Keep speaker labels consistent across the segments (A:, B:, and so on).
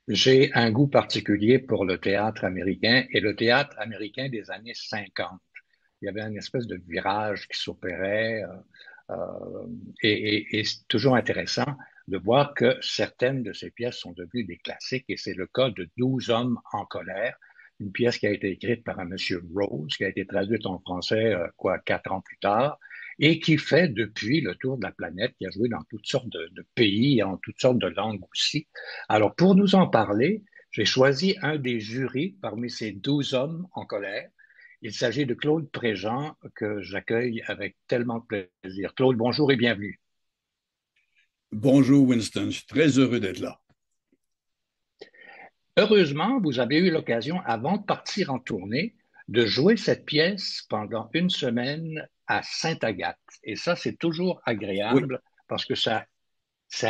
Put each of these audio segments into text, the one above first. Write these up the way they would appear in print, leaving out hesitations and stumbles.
A: J'ai un goût particulier pour le théâtre américain et le théâtre américain des années 50. Il y avait une espèce de virage qui s'opérait et c'est toujours intéressant de voir que certaines de ces pièces sont devenues des classiques et c'est le cas de 12 hommes en colère, une pièce qui a été écrite par un monsieur Rose, qui a été traduite en français, 4 ans plus tard, et qui fait depuis le tour de la planète, qui a joué dans toutes sortes de pays, en toutes sortes de langues aussi. Alors, pour nous en parler, j'ai choisi un des jurys parmi ces 12 hommes en colère. Il s'agit de Claude Préjean que j'accueille avec tellement de plaisir. Claude, bonjour et bienvenue.
B: Bonjour Winston, je suis très heureux d'être là.
A: Heureusement, vous avez eu l'occasion, avant de partir en tournée, de jouer cette pièce pendant une semaine à Sainte-Agathe. Et ça, c'est toujours
B: Oui,
A: agréable parce que ça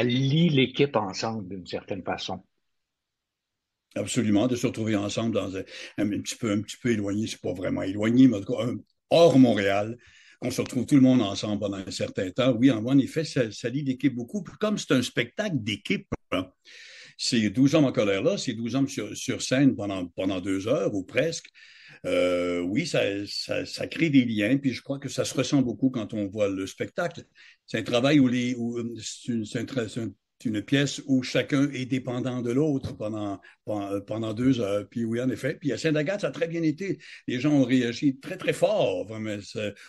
A: lie l'équipe ensemble d'une certaine façon.
B: absolument, de se retrouver ensemble dans un petit peu éloigné, c'est pas vraiment éloigné, mais en tout cas, hors Montréal. On se retrouve tout le monde ensemble pendant un certain temps. Oui, en effet, ça lie l'équipe beaucoup. Comme c'est un spectacle d'équipe, hein, ces 12 hommes en colère-là, ces 12 hommes sur scène pendant 2 heures ou presque, oui, ça crée des liens, puis je crois que ça se ressent beaucoup quand on voit le spectacle. C'est un travail c'est une pièce où chacun est dépendant de l'autre pendant 2 heures. Puis oui, en effet. Puis à Saint-Agathe, ça a très bien été. Les gens ont réagi très, très fort, vraiment,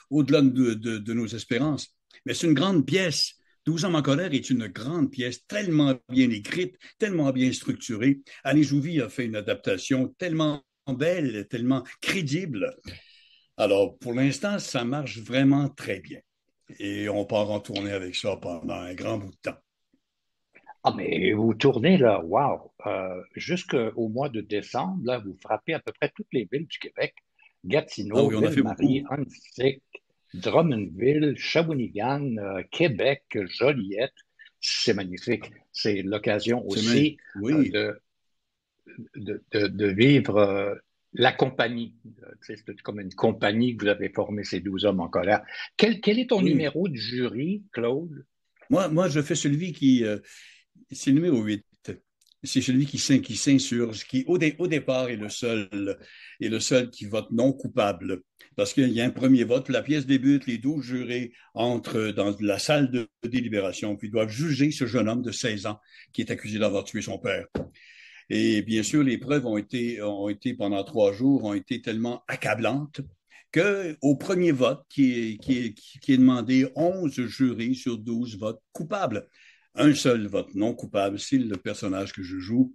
B: au-delà de nos espérances. Mais c'est une grande pièce. 12 hommes en colère est une grande pièce, tellement bien écrite, tellement bien structurée. Annie Jouvi a fait une adaptation tellement belle, tellement crédible. Alors, pour l'instant, ça marche vraiment très bien. Et on part en tournée avec ça pendant un grand bout de temps.
A: Ah, mais vous tournez là, wow! Jusqu'au mois de décembre, là, vous frappez à peu près toutes les villes du Québec.
B: Ah
A: Gatineau,
B: oui, on a fait
A: Ville-Marie,
B: beaucoup.
A: Huntsic, Drummondville, Shawinigan, Québec, Joliette. C'est magnifique. C'est l'occasion aussi
B: Oui,
A: de vivre la compagnie. C'est comme une compagnie que vous avez formée, ces 12 hommes en colère. Quel est ton
B: oui.
A: numéro de jury, Claude?
B: Moi, je fais celui qui, c'est le numéro 8. C'est celui qui s'insurge, qui au départ est le seul qui vote non coupable. Parce qu'il y a un premier vote, la pièce débute, les 12 jurés entrent dans la salle de délibération, puis doivent juger ce jeune homme de 16 ans qui est accusé d'avoir tué son père. Et bien sûr, les preuves ont été pendant 3 jours, ont été tellement accablantes que au premier vote qui est demandé, 11 jurés sur 12 votent coupables. Un seul vote non coupable, c'est le personnage que je joue.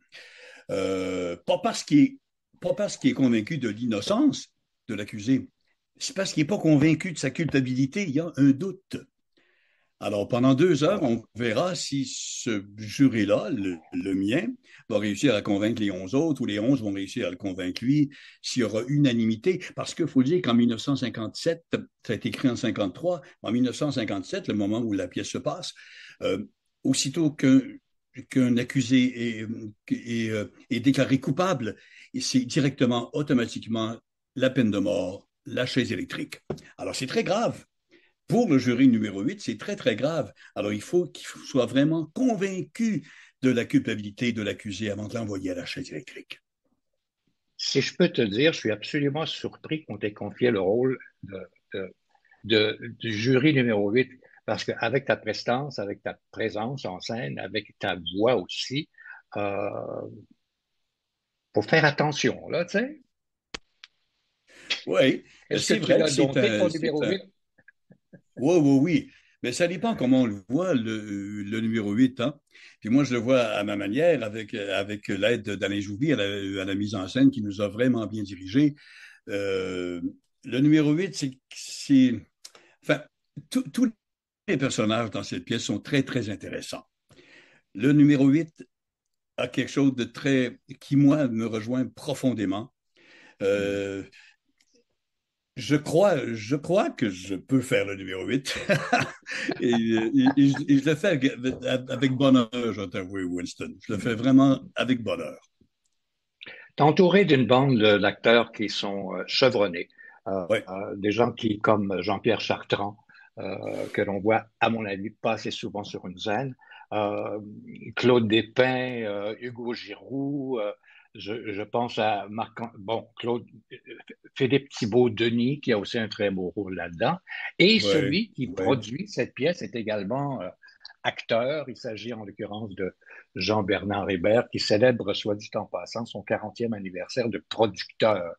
B: Pas parce qu'il est convaincu de l'innocence de l'accusé, c'est parce qu'il n'est pas convaincu de sa culpabilité. Il y a un doute. Alors, pendant 2 heures, on verra si ce jury-là, le mien, va réussir à convaincre les 11 autres ou les 11 vont réussir à le convaincre lui, s'il y aura unanimité. Parce qu'il faut dire qu'en 1957, ça a été écrit en 53, en 1957, le moment où la pièce se passe, euh, aussitôt qu'un accusé est déclaré coupable, c'est directement, automatiquement, la peine de mort, la chaise électrique. Alors, c'est très grave. Pour le jury numéro 8, c'est très, très grave. Alors, il faut qu'il soit vraiment convaincu de la culpabilité de l'accusé avant de l'envoyer à la chaise électrique.
A: Si je peux te dire, je suis absolument surpris qu'on t'ait confié le rôle de, du jury numéro 8, parce qu'avec ta prestance, avec ta présence en scène, avec ta voix aussi, euh, faut faire attention, là, tu sais.
B: Oui,
A: Est-ce que
B: c'est
A: tu
B: vrai que
A: l'as dompté, ton numéro 8?
B: Oui, oui, oui. Mais ça dépend comment on le voit, le numéro 8. Hein. Puis moi, je le vois à ma manière, avec l'aide d'Alain Jouvi à la mise en scène qui nous a vraiment bien dirigés. Euh, le numéro 8, enfin, tous les personnages dans cette pièce sont très, très intéressants. Le numéro 8 a quelque chose de très, qui, moi, me rejoint profondément. Euh, je crois que je peux faire le numéro 8. Et je le fais avec bonheur, je dois t'avouer, Winston. Je le fais vraiment avec bonheur.
A: T'es entouré d'une bande d'acteurs qui sont chevronnés,
B: Oui,
A: des gens qui, comme Jean-Pierre Chartrand, que l'on voit, à mon avis, pas assez souvent sur une scène. euh, Claude Despins, Hugo Giroux, je pense à Claude, Philippe Thibault-Denis, qui a aussi un très beau rôle là-dedans. Et
B: Ouais,
A: celui qui
B: ouais.
A: produit cette pièce est également acteur. Il s'agit en l'occurrence de Jean-Bernard Hébert, qui célèbre, soit dit en passant, son 40e anniversaire de producteur.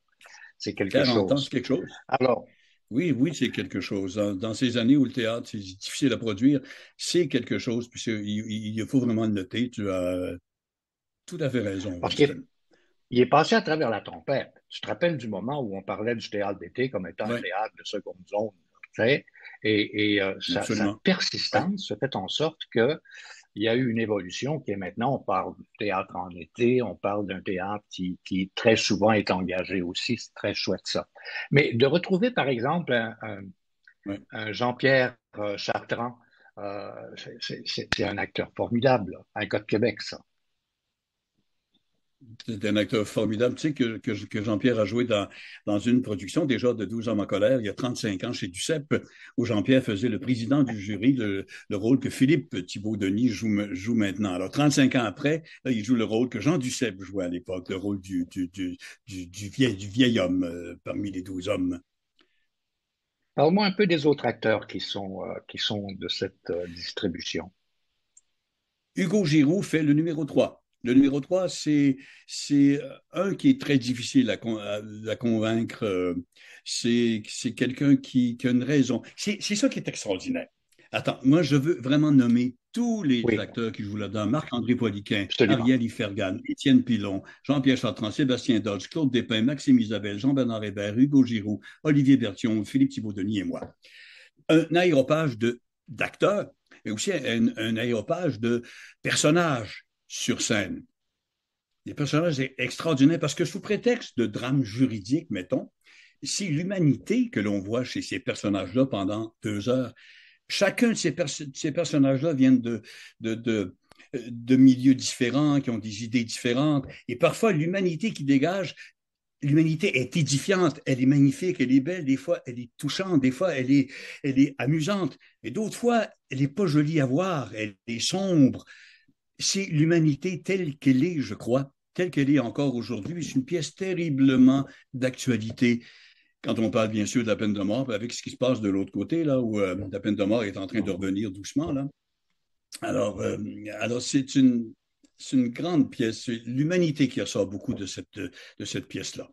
A: C'est quelque
B: 40 ans, c'est
A: chose.
B: quelque chose.
A: Alors,
B: Oui, oui, c'est quelque chose. Dans ces années où le théâtre, c'est difficile à produire, c'est quelque chose. Puis il faut vraiment le noter. Tu as tout à fait raison,
A: parce qu'il
B: Winston.
A: il est passé à travers la tempête. Tu te rappelles du moment où on parlait du théâtre d'été comme étant un
B: Oui,
A: théâtre de seconde zone, tu sais? Sa
B: absolument. Oui.
A: persistance se fait en sorte que il y a eu une évolution qui est maintenant, on parle du théâtre en été, on parle d'un théâtre qui très souvent est engagé aussi, c'est très chouette ça. Mais de retrouver par exemple
B: Oui.
A: un Jean-Pierre Chartrand, c'est un acteur formidable, là, un gars de Québec, ça.
B: C'est un acteur formidable. Tu sais que Jean-Pierre a joué dans une production déjà de 12 hommes en colère il y a 35 ans chez Duceppe, où Jean-Pierre faisait le président du jury, le rôle que Philippe Thibault-Denis joue maintenant. Alors, 35 ans après, là, il joue le rôle que Jean Duceppe jouait à l'époque, le rôle du vieil homme parmi les 12 hommes.
A: Parle-moi un peu des autres acteurs qui sont de cette distribution.
B: Hugo Giroux fait le numéro 3. Le numéro 3, c'est un qui est très difficile à convaincre. C'est quelqu'un qui a une raison. C'est ça qui est extraordinaire. Attends, moi, je veux vraiment nommer tous les
A: Oui,
B: acteurs qui jouent là-dedans. Marc-André Poliquin,
A: absolument.
B: Ariel Ifergan, Étienne Pilon, Jean-Pierre Chartrand, Sébastien Dodge, Claude Despins, Maxime Isabelle, Jean-Bernard Hébert, Hugo Giroux, Olivier Berthiaume, Philippe Thibault-Denis et moi. Un aéropage d'acteurs, mais aussi un aéropage de personnages sur scène. Des personnages extraordinaires parce que sous prétexte de drame juridique, mettons, c'est l'humanité que l'on voit chez ces personnages-là pendant 2 heures. Chacun de ces personnages-là viennent de milieux différents, qui ont des idées différentes, et parfois l'humanité qui dégage, l'humanité est édifiante, elle est magnifique, elle est belle, des fois elle est touchante, des fois elle est amusante, et d'autres fois elle n'est pas jolie à voir, elle est sombre. C'est l'humanité telle qu'elle est, je crois, telle qu'elle est encore aujourd'hui. C'est une pièce terriblement d'actualité quand on parle bien sûr de la peine de mort, avec ce qui se passe de l'autre côté, là, où la peine de mort est en train de revenir doucement. Là. Alors, alors c'est une grande pièce. C'est l'humanité qui ressort beaucoup de cette pièce-là.